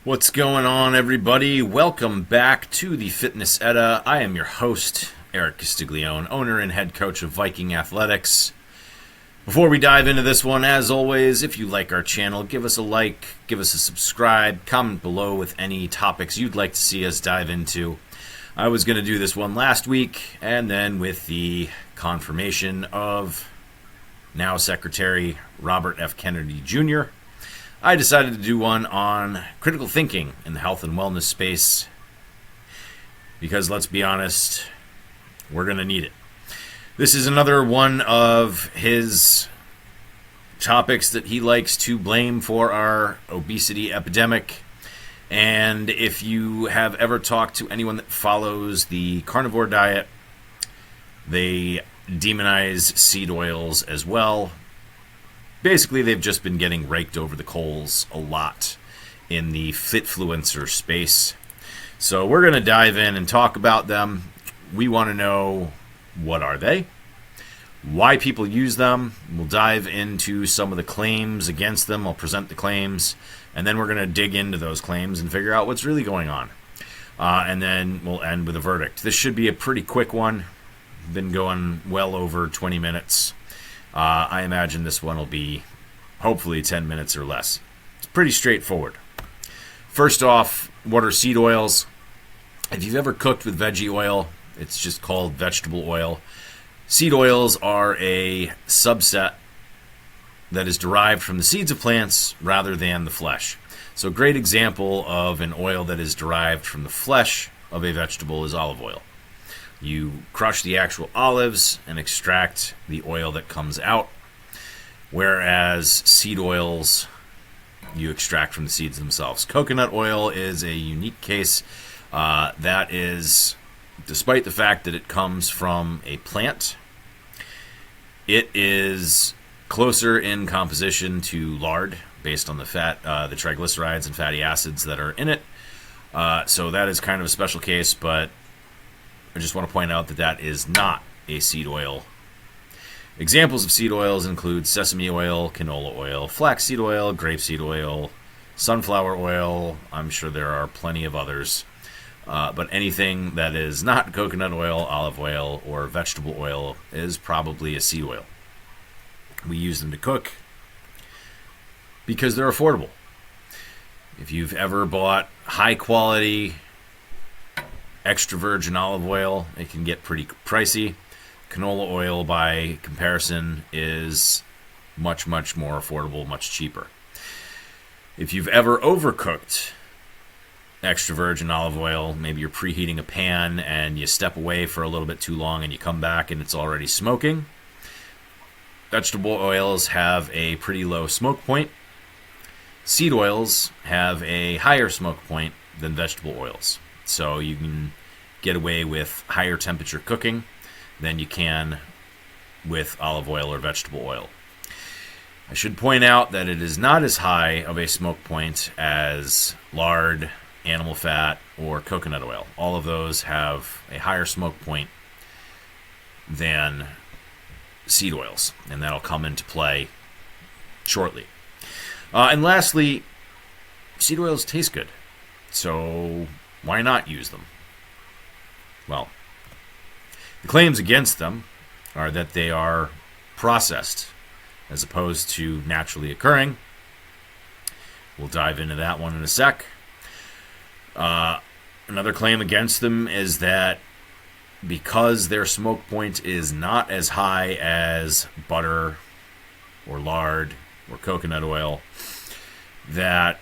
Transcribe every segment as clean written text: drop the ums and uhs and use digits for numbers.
What's going on, everybody? Welcome back to the Fitness Edda. I am your host, Erik Castiglione, owner and head coach of Viking Athletics. Before we dive into this one, as always, if you like our channel, give us a like, give us a subscribe, comment below with any topics you'd like to see us dive into. I was going to do this one last week, and then with the confirmation of now Secretary Robert F. Kennedy Jr., I decided to do one on critical thinking in the health and wellness space because, let's be honest, we're going to need it. This is another one of his topics that he likes to blame for our obesity epidemic. And if you have ever talked to anyone that follows the carnivore diet, they demonize seed oils as well. Basically, they've just been getting raked over the coals a lot in the fitfluencer space. So we're going to dive in and talk about them. We want to know, what are they? Why people use them? We'll dive into some of the claims against them. I'll present the claims, and then we're going to dig into those claims and figure out what's really going on. And then we'll end with a verdict. This should be a pretty quick one. Been going well over 20 minutes. I imagine this one will be hopefully 10 minutes or less. It's pretty straightforward. First off, what are seed oils? If you've ever cooked with veggie oil, it's just called vegetable oil. Seed oils are a subset that is derived from the seeds of plants rather than the flesh. So a great example of an oil that is derived from the flesh of a vegetable is olive oil. You crush the actual olives and extract the oil that comes out, whereas seed oils you extract from the seeds themselves. Coconut oil is a unique case. That is, despite the fact that it comes from a plant, it is closer in composition to lard based on the fat, the triglycerides and fatty acids that are in it. So that is kind of a special case, but I just want to point out that that is not a seed oil. Examples of seed oils include sesame oil, canola oil, flaxseed oil, grapeseed oil, sunflower oil. I'm sure there are plenty of others. But anything that is not coconut oil, olive oil, or vegetable oil is probably a seed oil. We use them to cook because they're affordable. If you've ever bought high quality extra virgin olive oil, it can get pretty pricey. Canola oil, by comparison, is much, much more affordable, much cheaper. If you've ever overcooked extra virgin olive oil, maybe you're preheating a pan and you step away for a little bit too long and you come back and it's already smoking. Vegetable oils have a pretty low smoke point. Seed oils have a higher smoke point than vegetable oils. So you can get away with higher temperature cooking than you can with olive oil or vegetable oil. I should point out that it is not as high of a smoke point as lard, animal fat, or coconut oil. All of those have a higher smoke point than seed oils, and that'll come into play shortly. And lastly, seed oils taste good. So why not use them? Well, the claims against them are that they are processed as opposed to naturally occurring. We'll dive into that one in a sec. Another claim against them is that because their smoke point is not as high as butter or lard or coconut oil, that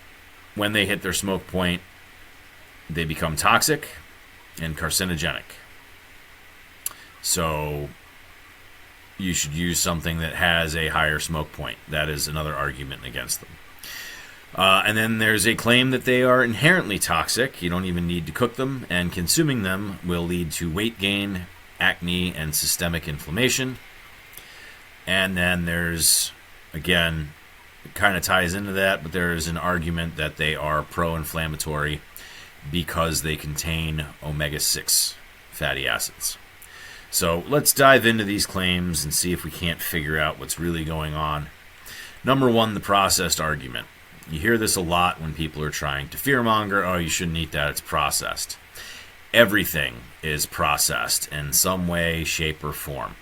when they hit their smoke point, they become toxic and carcinogenic. So you should use something that has a higher smoke point. That is another argument against them. And then there's a claim that they are inherently toxic. You don't even need to cook them, and consuming them will lead to weight gain, acne, and systemic inflammation. And then there's, again, it kind of ties into that, but there is an argument that they are pro-inflammatory because they contain omega-6 fatty acids. So let's dive into these claims and see if we can't figure out what's really going on. Number one, the processed argument. You hear this a lot when people are trying to fearmonger. Oh, you shouldn't eat that. It's processed. Everything is processed in some way, shape, or form.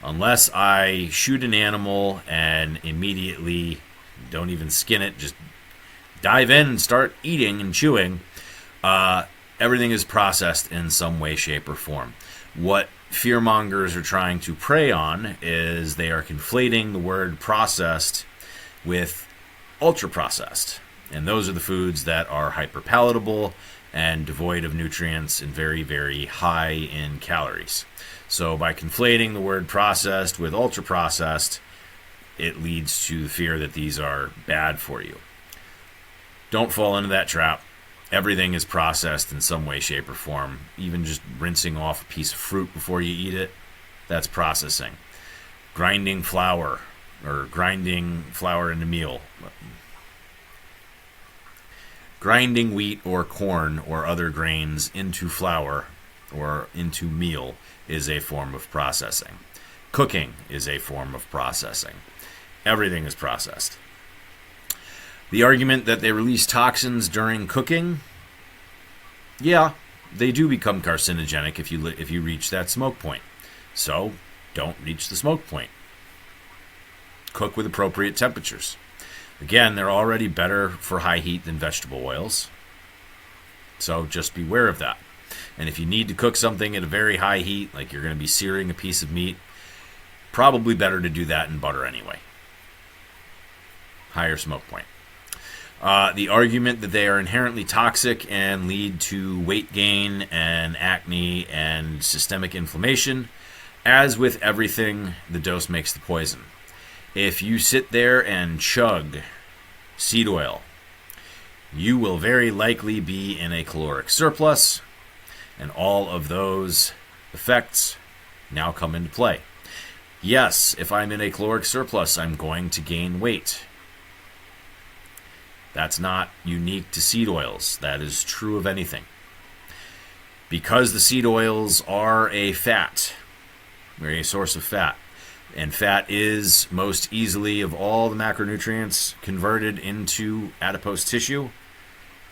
Unless I shoot an animal and immediately don't even skin it, just dive in and start eating and chewing, everything is processed in some way, shape, or form. What fearmongers are trying to prey on is they are conflating the word processed with ultra-processed. And those are the foods that are hyper-palatable and devoid of nutrients and very, very high in calories. So by conflating the word processed with ultra-processed, it leads to the fear that these are bad for you. Don't fall into that trap. Everything is processed in some way, shape, or form. Even just rinsing off a piece of fruit before you eat it, that's processing. Grinding flour into meal. Grinding wheat or corn or other grains into flour or into meal is a form of processing. Cooking is a form of processing. Everything is processed. The argument that they release toxins during cooking, yeah, they do become carcinogenic if you reach that smoke point. So, don't reach the smoke point. Cook with appropriate temperatures. Again, they're already better for high heat than vegetable oils. So, just beware of that. And if you need to cook something at a very high heat, like you're going to be searing a piece of meat, probably better to do that in butter anyway. Higher smoke point. The argument that they are inherently toxic and lead to weight gain and acne and systemic inflammation. As with everything, the dose makes the poison. If you sit there and chug seed oil, you will very likely be in a caloric surplus, and all of those effects now come into play. Yes, if I'm in a caloric surplus, I'm going to gain weight. That's not unique to seed oils. That is true of anything. Because the seed oils are a fat, they're a source of fat, and fat is most easily, of all the macronutrients, converted into adipose tissue.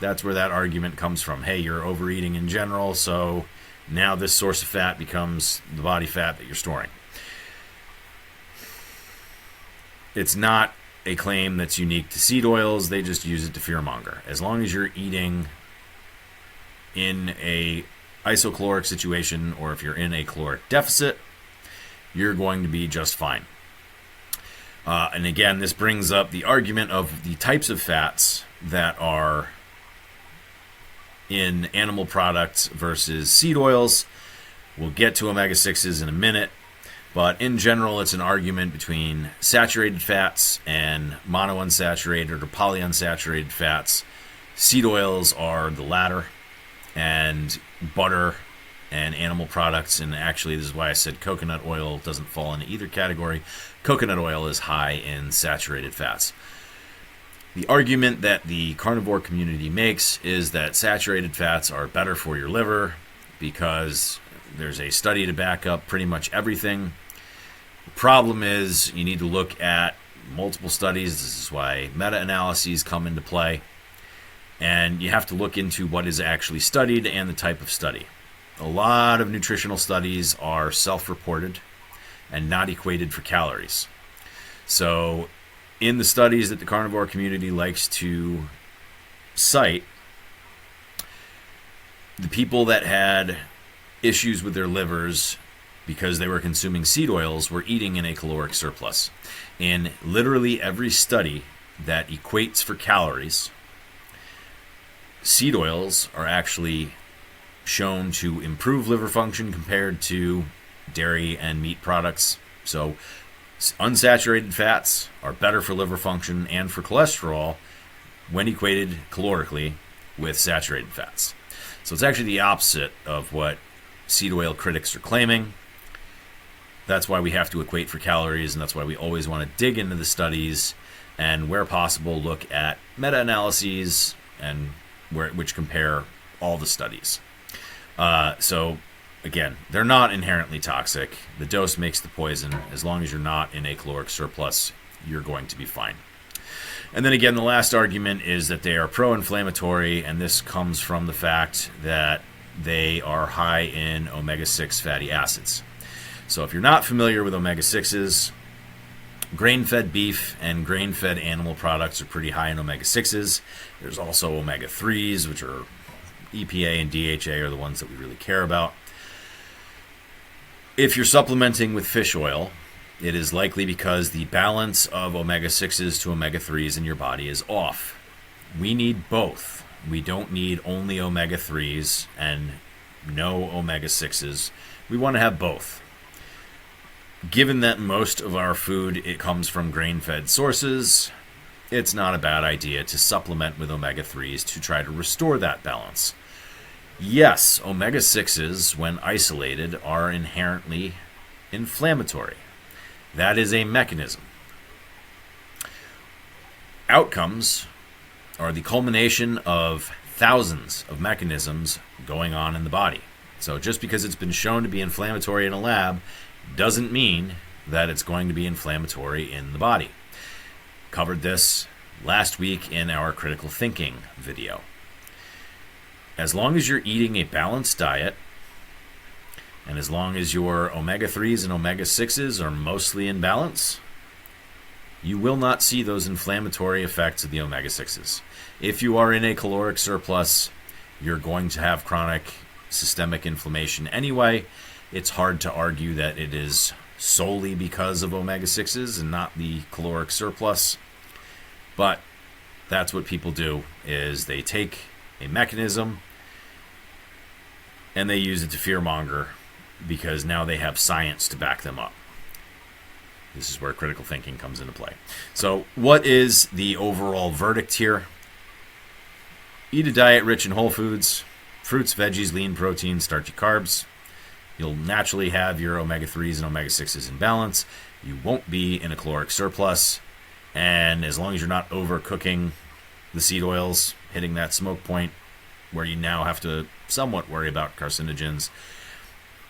That's where that argument comes from. Hey, you're overeating in general, so now this source of fat becomes the body fat that you're storing. It's not a claim that's unique to seed oils. They just use it to fearmonger. As long as you're eating in a isocaloric situation, or if you're in a caloric deficit, you're going to be just fine. And again, this brings up the argument of the types of fats that are in animal products versus seed oils. We'll get to omega-6s in a minute. But in general, it's an argument between saturated fats and monounsaturated or polyunsaturated fats. Seed oils are the latter, and butter and animal products, and actually this is why I said coconut oil doesn't fall into either category. Coconut oil is high in saturated fats. The argument that the carnivore community makes is that saturated fats are better for your liver because there's a study to back up pretty much everything. The problem is you need to look at multiple studies. This is why meta-analyses come into play. And you have to look into what is actually studied and the type of study. A lot of nutritional studies are self-reported and not equated for calories. So in the studies that the carnivore community likes to cite, the people that had issues with their livers because they were consuming seed oils were eating in a caloric surplus. In literally every study that equates for calories, seed oils are actually shown to improve liver function compared to dairy and meat products. So unsaturated fats are better for liver function and for cholesterol when equated calorically with saturated fats. So it's actually the opposite of what seed oil critics are claiming. That's why we have to equate for calories, and that's why we always want to dig into the studies and, where possible, look at meta-analyses and which compare all the studies. So, again, they're not inherently toxic. The dose makes the poison. As long as you're not in a caloric surplus, you're going to be fine. And then again, the last argument is that they are pro-inflammatory, and this comes from the fact that they are high in omega-6 fatty acids. So if you're not familiar with omega-6s, grain-fed beef and grain-fed animal products are pretty high in omega-6s. There's also omega-3s, which are EPA and DHA are the ones that we really care about. If you're supplementing with fish oil, it is likely because the balance of omega-6s to omega-3s in your body is off. We need both. We don't need only omega-3s and no omega-6s. We want to have both. Given that most of our food, it comes from grain-fed sources, it's not a bad idea to supplement with omega-3s to try to restore that balance. Yes, omega-6s, when isolated, are inherently inflammatory. That is a mechanism. Outcomes are the culmination of thousands of mechanisms going on in the body. So just because it's been shown to be inflammatory in a lab doesn't mean that it's going to be inflammatory in the body. Covered this last week in our critical thinking video. As long as you're eating a balanced diet, and as long as your omega-3s and omega-6s are mostly in balance, you will not see those inflammatory effects of the omega-6s. If you are in a caloric surplus, you're going to have chronic systemic inflammation anyway. It's hard to argue that it is solely because of omega-6s and not the caloric surplus. But that's what people do, is they take a mechanism and they use it to fearmonger because now they have science to back them up. This is where critical thinking comes into play. So what is the overall verdict here? Eat a diet rich in whole foods, fruits, veggies, lean protein, starchy carbs. You'll naturally have your omega-3s and omega-6s in balance. You won't be in a caloric surplus. And as long as you're not overcooking the seed oils, hitting that smoke point where you now have to somewhat worry about carcinogens,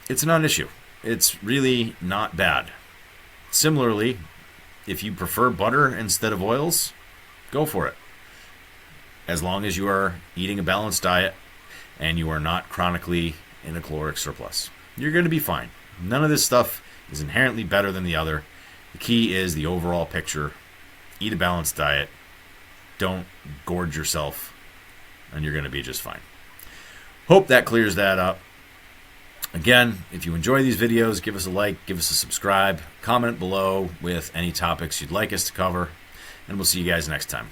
it's not an issue. It's really not bad. Similarly, if you prefer butter instead of oils, go for it. As long as you are eating a balanced diet and you are not chronically in a caloric surplus, you're going to be fine. None of this stuff is inherently better than the other. The key is the overall picture. Eat a balanced diet. Don't gorge yourself, and you're going to be just fine. Hope that clears that up. Again, if you enjoy these videos, give us a like, give us a subscribe, comment below with any topics you'd like us to cover, and we'll see you guys next time.